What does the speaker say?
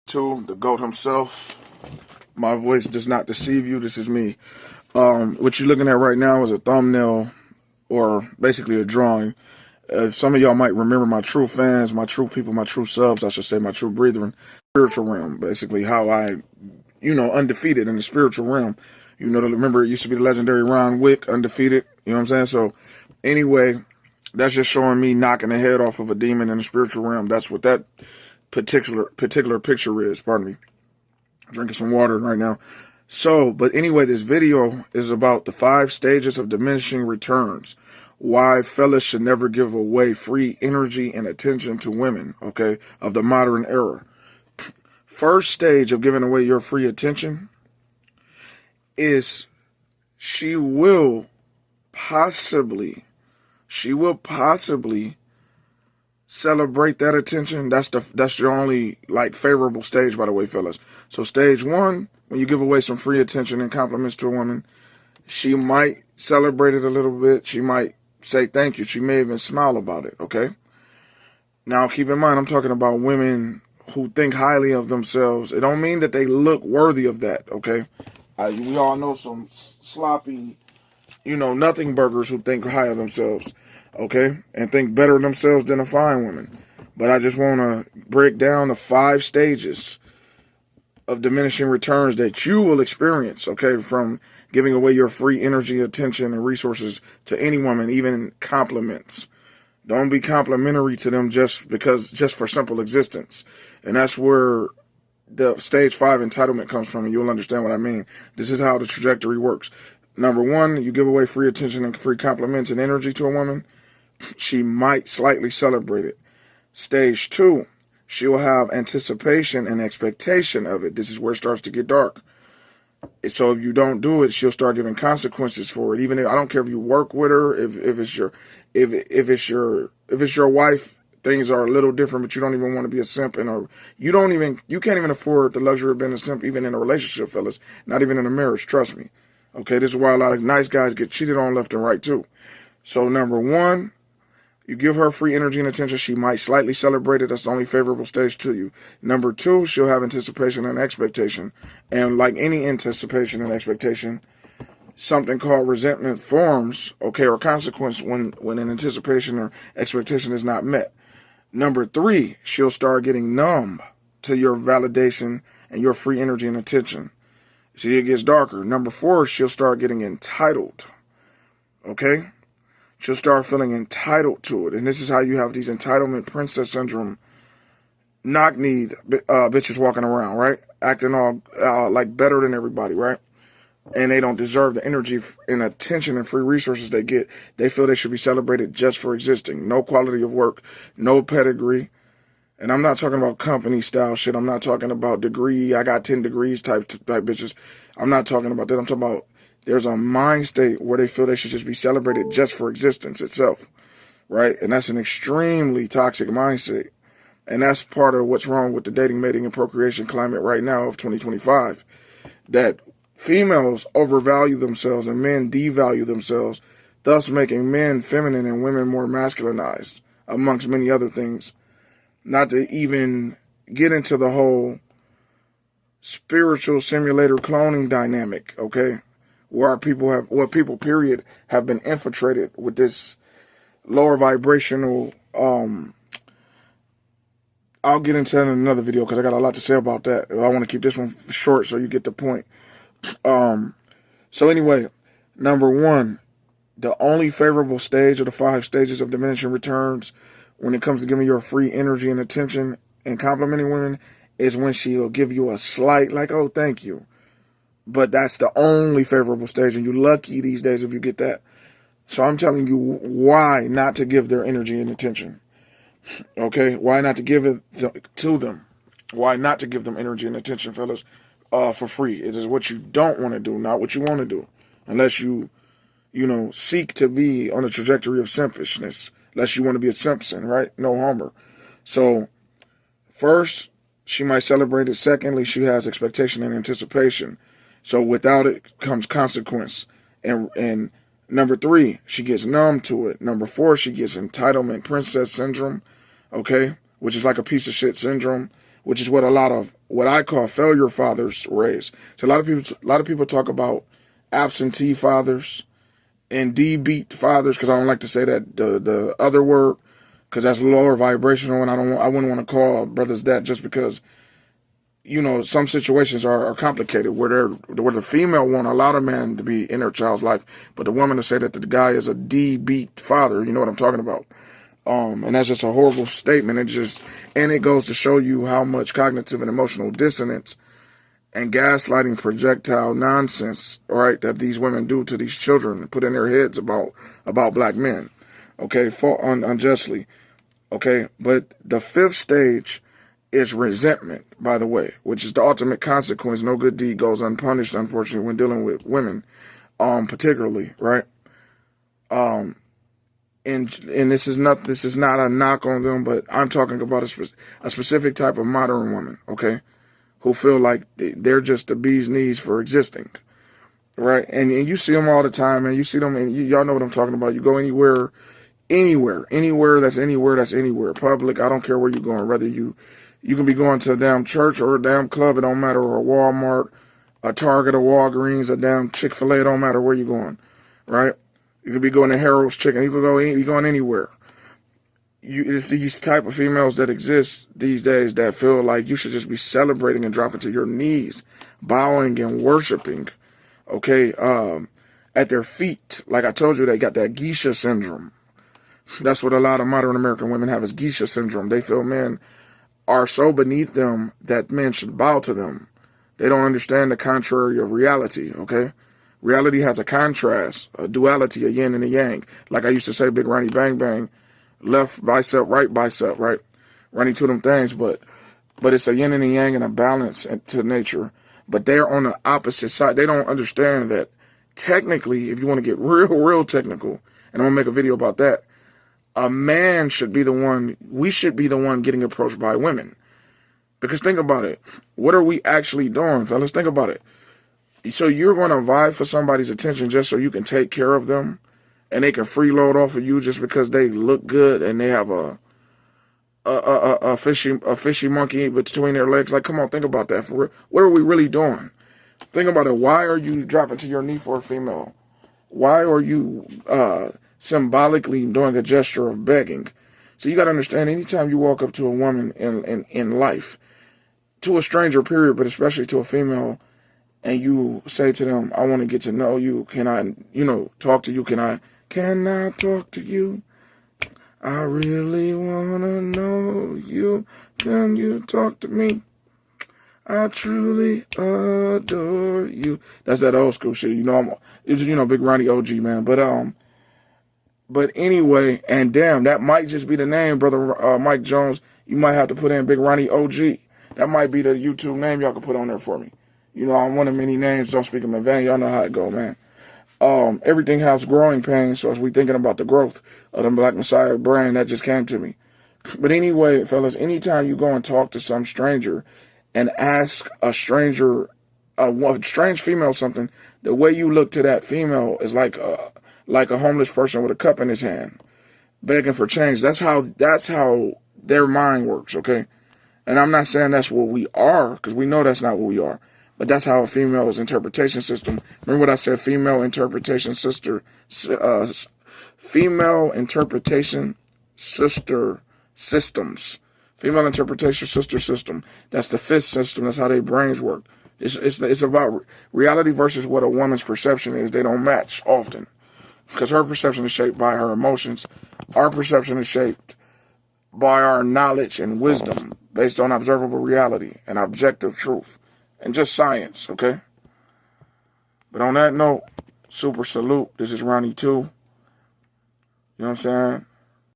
2, the GOAT himself. My voice does not deceive you. This is me. What you're looking at right now is a thumbnail, or basically a drawing. Some of y'all might remember my true fans, my true people, my true subs, I should say, my true brethren, spiritual realm. Basically how I, undefeated in the spiritual realm. Remember it used to be the legendary Ron Wick, undefeated. You know what I'm saying? So anyway, that's just showing me knocking the head off of a demon in the spiritual realm. That's what that particular picture is. Pardon me. Drinking some water right now. So, but anyway, this video is about the 5 stages of diminishing returns. Why fellas should never give away free energy and attention to women, okay, of the modern era. First stage of giving away your free attention is she will possibly celebrate that attention. That's your only favorable stage, by the way, fellas. So stage 1, when you give away some free attention and compliments to a woman, she might celebrate it a little bit. She might say thank you. She may even smile about it, okay? Now, keep in mind, I'm talking about women who think highly of themselves. It don't mean that they look worthy of that, okay? We all know some sloppy, nothing burgers who think high of themselves, okay? And think better of themselves than a fine woman. But I just want to break down the 5 stages of diminishing returns that you will experience, okay, from giving away your free energy, attention, and resources to any woman, even compliments. Don't be complimentary to them just for simple existence. And that's where the stage 5 entitlement comes from, and you'll understand what I mean. This is how the trajectory works. Number 1, you give away free attention and free compliments and energy to a woman. She might slightly celebrate it. Stage 2, she'll have anticipation and expectation of it. This is where it starts to get dark. So if you don't do it, she'll start giving consequences for it. Even if I don't care if you work with her, if it's your wife, things are a little different, but you don't even want to be a simp, and you can't even afford the luxury of being a simp, even in a relationship, fellas. Not even in a marriage, trust me. Okay, this is why a lot of nice guys get cheated on left and right too. So number 1, you give her free energy and attention. She might slightly celebrate it. That's the only favorable stage to you. Number 2, she'll have anticipation and expectation. And like any anticipation and expectation, something called resentment forms, okay, or consequence when an anticipation or expectation is not met. Number 3, she'll start getting numb to your validation and your free energy and attention. See, it gets darker. Number 4, she'll start getting entitled, okay? She'll start feeling entitled to it. And this is how you have these entitlement princess syndrome, knock-kneed bitches walking around, right? Acting all like better than everybody, right? And they don't deserve the energy and attention and free resources they get. They feel they should be celebrated just for existing. No quality of work, no pedigree. And I'm not talking about company style shit. I'm not talking about degree, I got 10 degrees type bitches. I'm not talking about that. I'm talking about there's a mind state where they feel they should just be celebrated just for existence itself, right? And that's an extremely toxic mindset. And that's part of what's wrong with the dating, mating, and procreation climate right now of 2025. That females overvalue themselves and men devalue themselves, thus making men feminine and women more masculinized, amongst many other things. Not to even get into the whole spiritual simulator cloning dynamic, okay? Where people have been infiltrated with this lower vibrational, I'll get into that in another video because I got a lot to say about that. I want to keep this one short so you get the point. So anyway, number 1, the only favorable stage of the 5 stages of diminishing returns when it comes to giving your free energy and attention and complimenting women is when she'll give you a slight, oh, thank you. But that's the only favorable stage, and you're lucky these days if you get that. So I'm telling you why not to give their energy and attention. Okay? Why not to give it to them? Why not to give them energy and attention, fellas, for free? It is what you don't want to do, not what you want to do. Unless you seek to be on a trajectory of simpishness. Unless you want to be a Simpson, right? No homer. So, first, she might celebrate it. Secondly, she has expectation and anticipation. So without it comes consequence. And number 3, she gets numb to it. Number 4, she gets entitlement princess syndrome, okay? Which is like a piece of shit syndrome, which is what a lot of what I call failure fathers raise. So a lot of people talk about absentee fathers and deadbeat fathers, because I don't like to say that the other word, because that's lower vibrational, and I wouldn't want to call brothers that, just because, you know, some situations are complicated where the female won't allow the man to be in her child's life, but the woman to say that the guy is a deadbeat father. You know what I'm talking about? And that's just a horrible statement. It goes to show you how much cognitive and emotional dissonance and gaslighting projectile nonsense, all right, that these women do to these children, put in their heads about black men, okay, unjustly, okay. But the fifth stage is resentment, by the way, which is the ultimate consequence. No good deed goes unpunished, unfortunately, when dealing with women, particularly, right? And this is not a knock on them, but I'm talking about a specific type of modern woman, okay, who feel like they're just the bee's knees for existing, right? And you see them all the time, man. You see them, and y'all know what I'm talking about. You go anywhere that's anywhere, public. I don't care where you're going, whether you can be going to a damn church or a damn club, it don't matter, or a Walmart, a Target, a Walgreens, a damn Chick-fil-A, it don't matter where you're going, right? You could be going to Harold's Chicken. You could be going anywhere. It's these type of females that exist these days that feel like you should just be celebrating and dropping to your knees, bowing and worshiping, okay, at their feet. Like I told you, they got that geisha syndrome. That's what a lot of modern American women have, is geisha syndrome. They feel men are so beneath them that men should bow to them. They don't understand the contrary of reality, okay? Reality has a contrast, a duality, a yin and a yang. Like I used to say, Big Ronnie Bang Bang, left bicep, right? Running to them things, but it's a yin and a yang and a balance to nature. But they're on the opposite side. They don't understand that technically, if you want to get real technical, and I'm going to make a video about that, a man should be the one, we should be the one getting approached by women. Because think about it. What are we actually doing, fellas? Think about it. So you're going to vie for somebody's attention just so you can take care of them, and they can freeload off of you just because they look good and they have a fishy monkey between their legs? Like, come on, think about that. For real. What are we really doing? Think about it. Why are you dropping to your knee for a female? Why are you symbolically doing a gesture of begging? So you got to understand, anytime you walk up to a woman in life, to a stranger, period, but especially to a female, and you say to them, I want to get to know you. Can I, talk to you? Can I talk to you? I really want to know you. Can you talk to me? I truly adore you. That's that old school shit. Big Ronnie OG, man. But anyway, and damn, that might just be the name, brother Mike Jones. You might have to put in Big Ronnie OG. That might be the YouTube name y'all can put on there for me. I'm one of many names. Don't speak them in vain. Y'all know how it go, man. Everything has growing pains. So as we thinking about the growth of the Black Messiah brand, that just came to me. But anyway, fellas, anytime you go and talk to some stranger and ask a stranger, a strange female something, the way you look to that female is like a homeless person with a cup in his hand, begging for change. That's how their mind works, okay? And I'm not saying that's what we are, because we know that's not what we are. But that's how a female's interpretation system. Remember what I said? Female interpretation sister systems. Female interpretation sister system. That's the fifth system. That's how their brains work. It's about reality versus what a woman's perception is. They don't match often, because her perception is shaped by her emotions. Our perception is shaped by our knowledge and wisdom based on observable reality and objective truth. And just science, okay? But on that note, super salute. This is Ronnie 2. You know what I'm saying?